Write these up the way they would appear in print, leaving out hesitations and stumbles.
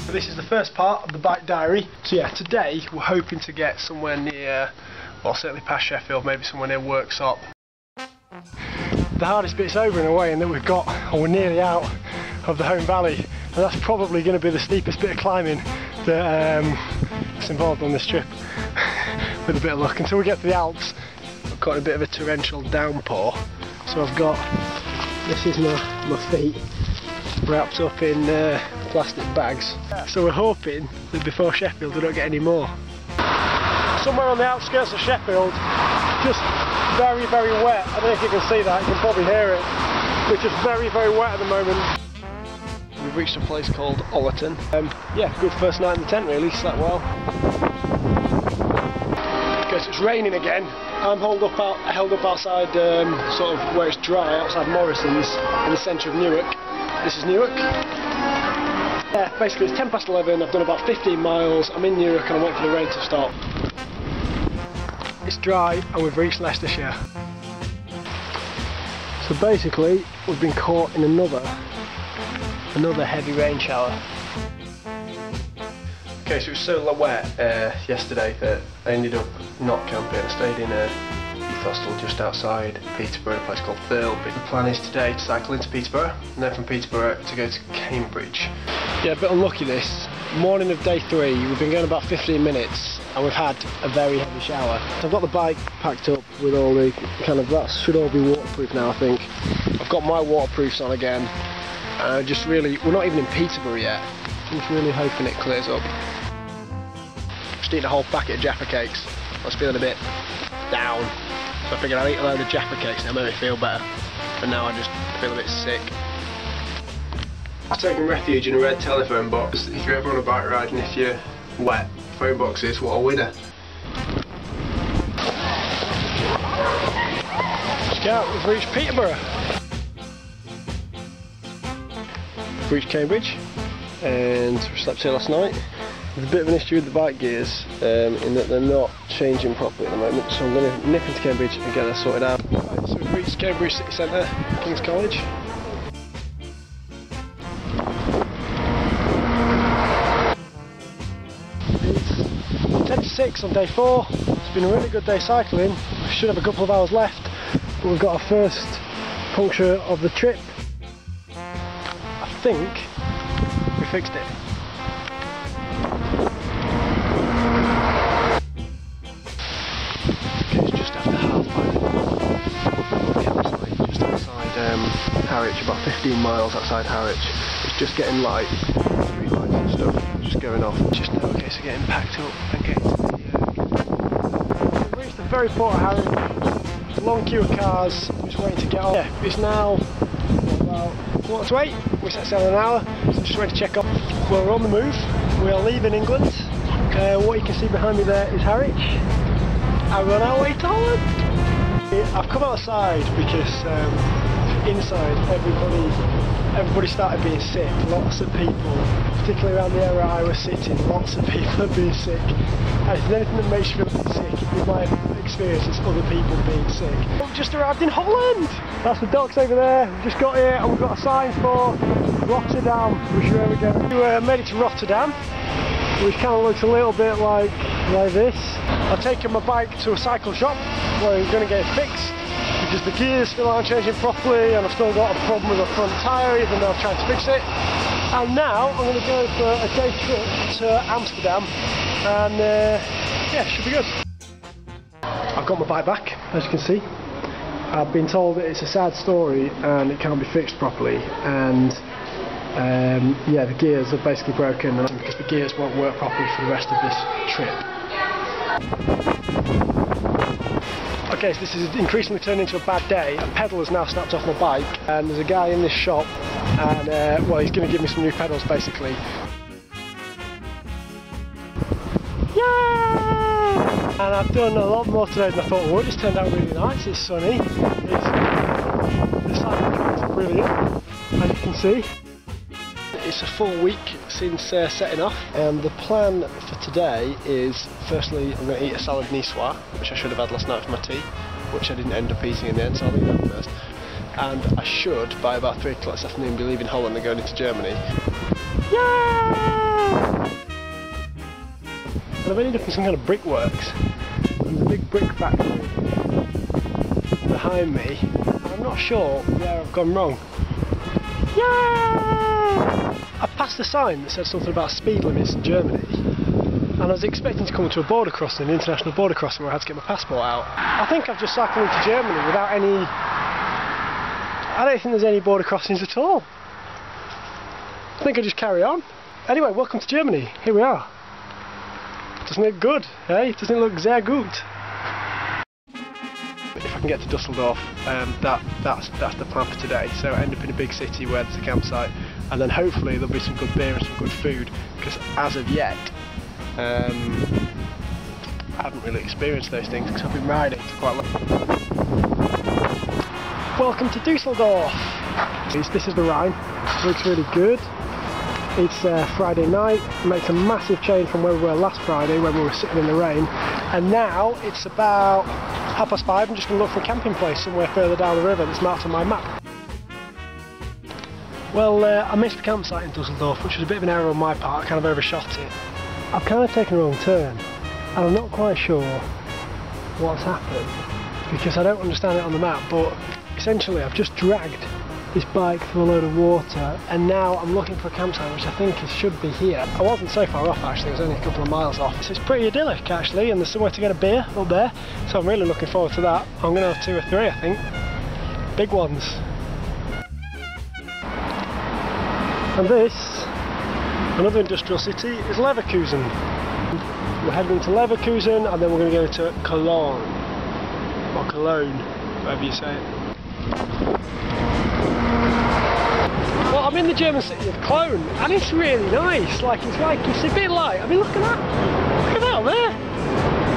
So this is the first part of the bike diary. So yeah, today we're hoping to get somewhere near, well, certainly past Sheffield, maybe somewhere near Worksop. The hardest bit's over in a way, in that we're nearly out of the home valley, and that's probably going to be the steepest bit of climbing that's involved on this trip. With a bit of luck, until we get to the Alps. I've got a bit of a torrential downpour, so I've got, this is my feet wrapped up in plastic bags. So we're hoping that before Sheffield we don't get any more. Somewhere on the outskirts of Sheffield, just very, very wet. I don't know if you can see that, you can probably hear it. It's just very, very wet at the moment. We've reached a place called Ollerton. Yeah, good first night in the tent really, slept well. Okay, so it's raining again. I'm held up outside, sort of where it's dry, outside Morrison's, in the centre of Newark. This is Newark. Yeah, basically it's 11:10, I've done about 15 miles, I'm in Newark and I'm waiting for the rain to stop. It's dry and we've reached Leicestershire. So basically we've been caught in another heavy rain shower. Okay, so it was so wet yesterday that I ended up not camping. I stayed in a youth hostel just outside Peterborough, a place called Thurle. The plan is today to cycle into Peterborough, and then from Peterborough to go to Cambridge. Yeah, a bit unlucky this. Morning of day 3, we've been going about 15 minutes and we've had a very heavy shower. So I've got the bike packed up with all the kind of, that should all be waterproof now I think. I've got my waterproofs on again. Just really, we're not even in Peterborough yet. I'm just really hoping it clears up. Just eating a whole packet of Jaffa cakes. I was feeling a bit down, so I figured I'd eat a load of Jaffa cakes and it'll make me feel better. But now I just feel a bit sick. I've taken refuge in a red telephone box. If you're ever on a bike ride and if you're wet, phone boxes, what a winner. Scout, we've reached Peterborough. We've reached Cambridge and we slept here last night. There's a bit of an issue with the bike gears in that they're not changing properly at the moment, so I'm going to nip into Cambridge and get that sorted out. Right, so we've reached Cambridge City Centre, King's College. It's 10 to 6 on day 4. It's been a really good day cycling. We should have a couple of hours left, but we've got our first puncture of the trip. I think we fixed it. Okay, it's just after half-5. Just outside Harwich, about 15 miles outside Harwich. It's just getting light, street lights and stuff just going off. Just now, okay, so getting packed up and getting to the we've reached the very port of Harwich. It's a long queue of cars, just waiting to get off. Yeah, it's now about 7:45. We set sail in an hour, so just waiting to check up. Well, we're on the move. We are leaving England. What you can see behind me there is Harwich. And we're on our way to Holland. I've come outside because inside everybody started being sick. Lots of people, particularly around the area I was sitting, lots of people are being sick. And if there's anything that makes you feel a bit sick, in my experience, it's other people being sick. We've just arrived in Holland! That's the docks over there. We've just got here and we've got a sign for Rotterdam, which is where we go. We made it to Rotterdam, which kind of looks a little bit like this. I've taken my bike to a cycle shop where we're going to get it fixed because the gears still aren't changing properly and I've still got a problem with the front tyre even though I've tried to fix it. And now I'm going to go for a day trip to Amsterdam and yeah, it should be good. I've got my bike back, as you can see. I've been told that it's a sad story and it can't be fixed properly, and yeah, the gears are basically broken because the gears won't work properly for the rest of this trip. Okay, so this is increasingly turned into a bad day. A pedal has now snapped off my bike and there's a guy in this shop and well, he's going to give me some new pedals basically. And I've done a lot more today than I thought I would. It's turned out really nice, it's sunny, the cycling tracks are brilliant, as you can see. It's a full week since setting off, and the plan for today is, firstly I'm going to eat a salad niçoise, which I should have had last night for my tea, which I didn't end up eating in the end, so I'll eat that first. And I should, by about 3 o'clock this afternoon, be leaving Holland and going into Germany. Yay! and I've ended up in some kind of brickworks. There's a big brick factory behind me, and I'm not sure where I've gone wrong. Yeah! I passed a sign that said something about speed limits in Germany, and I was expecting to come to a border crossing, an international border crossing, where I had to get my passport out. I think I've just cycled into Germany without any... I don't think there's any border crossings at all. I think I just carry on. Anyway, welcome to Germany. Here we are. Doesn't it look good, eh? Doesn't it look sehr gut? If I can get to Dusseldorf, that's the plan for today. So I end up in a big city where there's a campsite, and then hopefully there'll be some good beer and some good food, because as of yet I haven't really experienced those things because I've been riding for quite long. Welcome to Dusseldorf! This is the Rhine. It looks really good. It's Friday night. It makes a massive change from where we were last Friday when we were sitting in the rain, and now it's about 5:30. I'm just going to look for a camping place somewhere further down the river that's marked on my map. Well, I missed the campsite in Dusseldorf, which was a bit of an error on my part. I kind of overshot it. I've kind of taken a wrong turn, and I'm not quite sure what's happened because I don't understand it on the map, but essentially I've just dragged this bike through a load of water, and now I'm looking for a campsite which I think should be here. I wasn't so far off actually, it was only a couple of miles off. So it's pretty idyllic actually, and there's somewhere to get a beer up there, so I'm really looking forward to that. I'm going to have 2 or 3 I think, big ones. And this, another industrial city, is Leverkusen. We're heading to Leverkusen, and then we're going to go to Cologne, or Cologne, however you say it. Well, I'm in the German city of Cologne, and it's really nice. It's a bit like, I mean, look at that up there.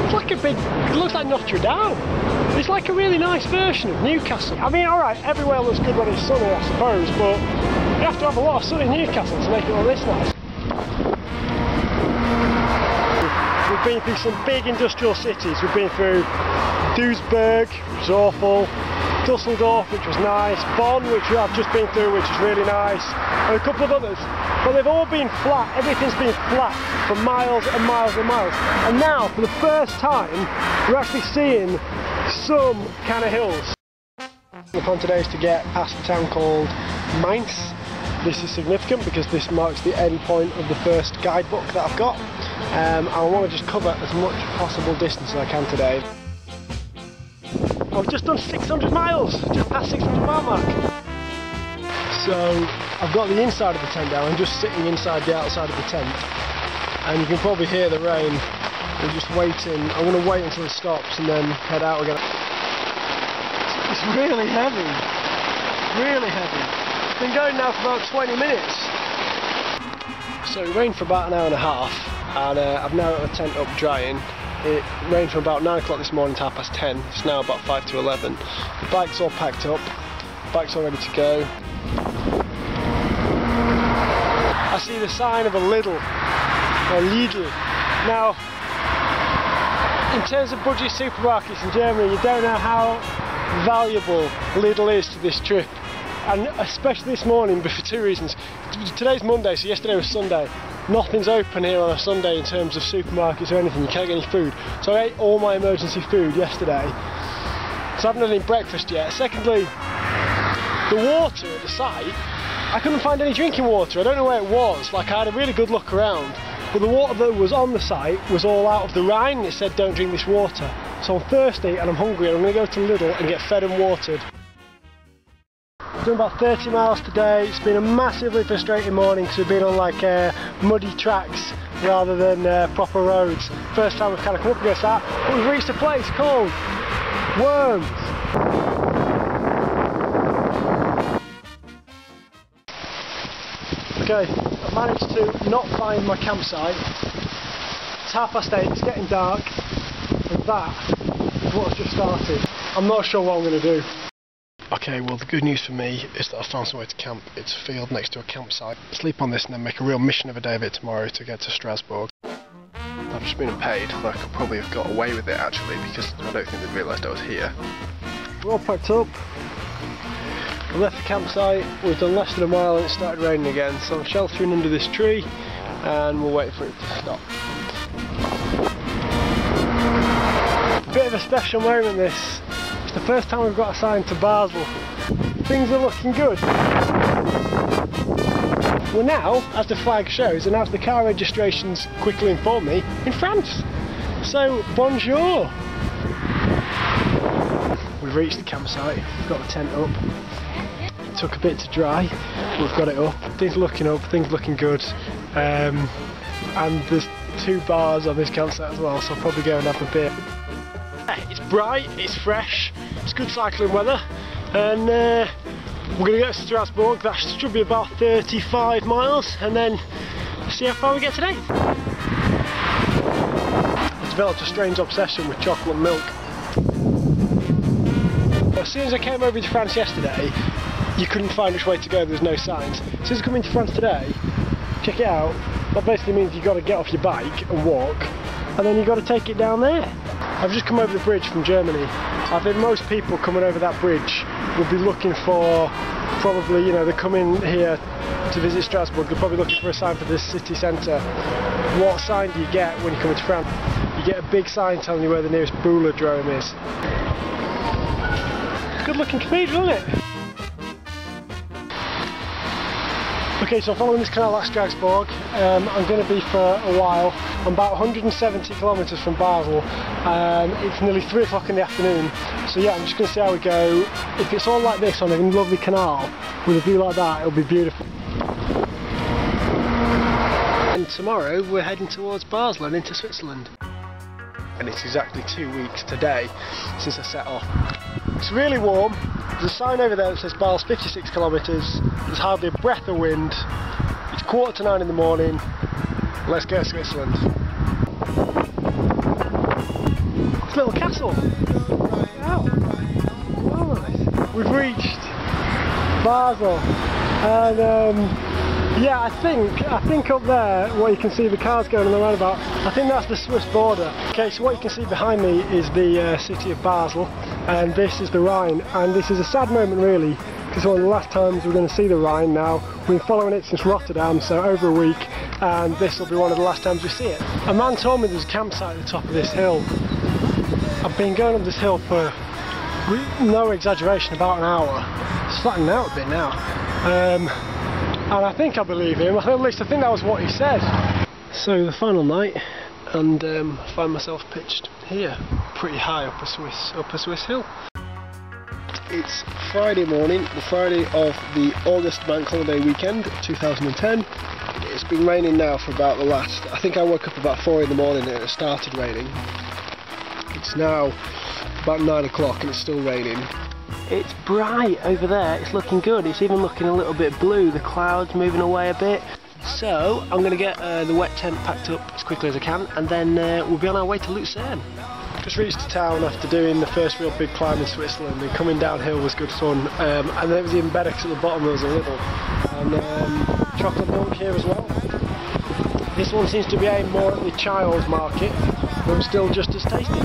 It's like a big, it looks like Notre Dame. It's like a really nice version of Newcastle. I mean, alright, everywhere looks good when it's sunny, I suppose, but you have to have a lot of sun in Newcastle to make it look this nice. We've been through some big industrial cities. We've been through Duisburg, which was awful, Dusseldorf, which was nice, Bonn, which I've just been through, which is really nice, and a couple of others, but they've all been flat. Everything's been flat for miles and miles and miles, and now for the first time we're actually seeing some kind of hills. The plan today is to get past a town called Mainz. This is significant because this marks the end point of the first guidebook that I've got, and I want to just cover as much possible distance as I can today. I've just done 600 miles, just past 600 mile mark. So I've got the inside of the tent down, I'm just sitting inside the outside of the tent, and you can probably hear the rain. We're just waiting, I'm going to wait until it stops and then head out again. It's really heavy, really heavy. It's been going now for about 20 minutes. So it rained for about an hour and a half, and I've now got the tent up drying. It rained from about 9 o'clock this morning to 10:30. It's now about 5 to 11. The bike's all packed up, the bike's all ready to go. I see the sign of a Lidl, or Lidl. Now, in terms of budget supermarkets in Germany, you don't know how valuable Lidl is to this trip. And especially this morning, but for 2 reasons. Today's Monday, so yesterday was Sunday. Nothing's open here on a Sunday in terms of supermarkets or anything, you can't get any food. So I ate all my emergency food yesterday, so I haven't had any breakfast yet. Secondly, the water at the site, I couldn't find any drinking water. I don't know where it was. Like, I had a really good look around, but the water that was on the site was all out of the Rhine, and it said don't drink this water. So I'm thirsty and I'm hungry, and I'm going to go to Lidl and get fed and watered. I've done about 30 miles today. It's been a massively frustrating morning because we've been on like muddy tracks rather than proper roads. First time we've kind of come up against that, but we've reached a place called Worms. Okay, I've managed to not find my campsite. It's 8:30, it's getting dark, and that is what I've just started. I'm not sure what I'm going to do. Okay, well the good news for me is that I found somewhere to camp. It's a field next to a campsite. Sleep on this and then make a real mission of a day of it tomorrow to get to Strasbourg. I've just been paid, I could probably have got away with it actually because I don't think they realised I was here. We're all packed up. We left the campsite, we've done less than a mile and it started raining again, so I'm sheltering under this tree and we'll wait for it to stop. Bit of a special moment this. It's the first time we've got assigned to Basel. Things are looking good. We're now, as the flag shows, and as the car registrations quickly inform me, in France. So, bonjour! We've reached the campsite, we've got the tent up. It took a bit to dry, we've got it up. Things looking up, things looking good. And there's 2 bars on this campsite as well, so I'll probably go and have a beer. It's bright, it's fresh, it's good cycling weather, and we're going to go to Strasbourg. That should be about 35 miles, and then see how far we get today. I've developed a strange obsession with chocolate milk. As soon as I came over to France yesterday, you couldn't find which way to go, there was no signs. As soon as I come into France today, check it out, that basically means you've got to get off your bike and walk, and then you've got to take it down there. I've just come over the bridge from Germany. I think most people coming over that bridge will be looking for, probably, you know, they're coming here to visit Strasbourg, they're probably looking for a sign for the city centre. What sign do you get when you come into France? You get a big sign telling you where the nearest Boulodrome is. Good looking cathedral, isn't it? Okay, so I'm following this canal at Strasbourg. I'm going to be for a while. I'm about 170 kilometres from Basel. It's nearly 3 o'clock in the afternoon. So yeah, I'm just going to see how we go. If it's all like this on a lovely canal, with a view like that, it'll be beautiful. And tomorrow we're heading towards Basel and into Switzerland. And it's exactly 2 weeks today since I set off. It's really warm. There's a sign over there that says Basel's 56 kilometres. There's hardly a breath of wind. It's 9:15 in the morning. Let's go to Switzerland. This little castle. Wow. Nice. We've reached Basel, and yeah, I think up there, what you can see, the cars going on the roundabout, I think that's the Swiss border. Okay, so what you can see behind me is the city of Basel, and this is the Rhine, and this is a sad moment really, because one of the last times we're going to see the Rhine now. We've been following it since Rotterdam, so over a week, and this will be one of the last times we see it. A man told me there's a campsite at the top of this hill. I've been going up this hill for, no exaggeration, about an hour. It's flattening out a bit now. And I think I believe him, at least I think that was what he said. So the final night, and I find myself pitched here, pretty high up a Swiss hill. It's Friday morning, the Friday of the August bank holiday weekend 2010. It's been raining now for about the last, I think I woke up about 4 in the morning and it started raining. It's now about 9 o'clock and it's still raining. It's bright over there, it's looking good, it's even looking a little bit blue, the clouds moving away a bit. So I'm going to get the wet tent packed up as quickly as I can, and then we'll be on our way to Luzern. Just reached town after doing the first real big climb in Switzerland, and coming downhill was good fun, and then it was even better because at the bottom there was a little. And chocolate milk here as well. This one seems to be aimed more at the child market, but it's still just as tasty.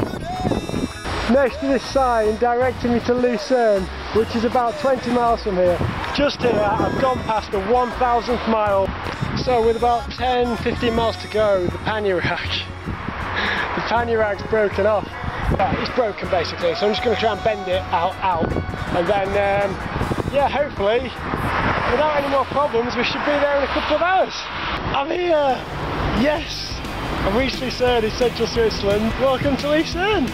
Next to this sign directing me to Luzern, which is about 20 miles from here. Just here, I've gone past the 1000th mile. So with about 10-15 miles to go, the pannier rag's broken off. It's broken basically, so I'm just going to try and bend it out. And then, yeah, hopefully, without any more problems, we should be there in a couple of hours. I'm here! Yes! I've reached Luzern in central Switzerland. Welcome to Luzern!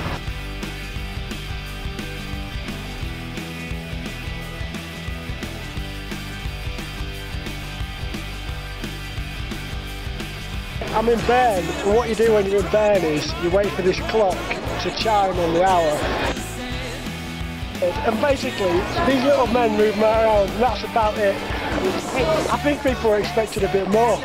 I'm in Bern, and what you do when you're in Bern is you wait for this clock to chime on the hour. And basically, these little men move around, and that's about it. I think people are expecting a bit more.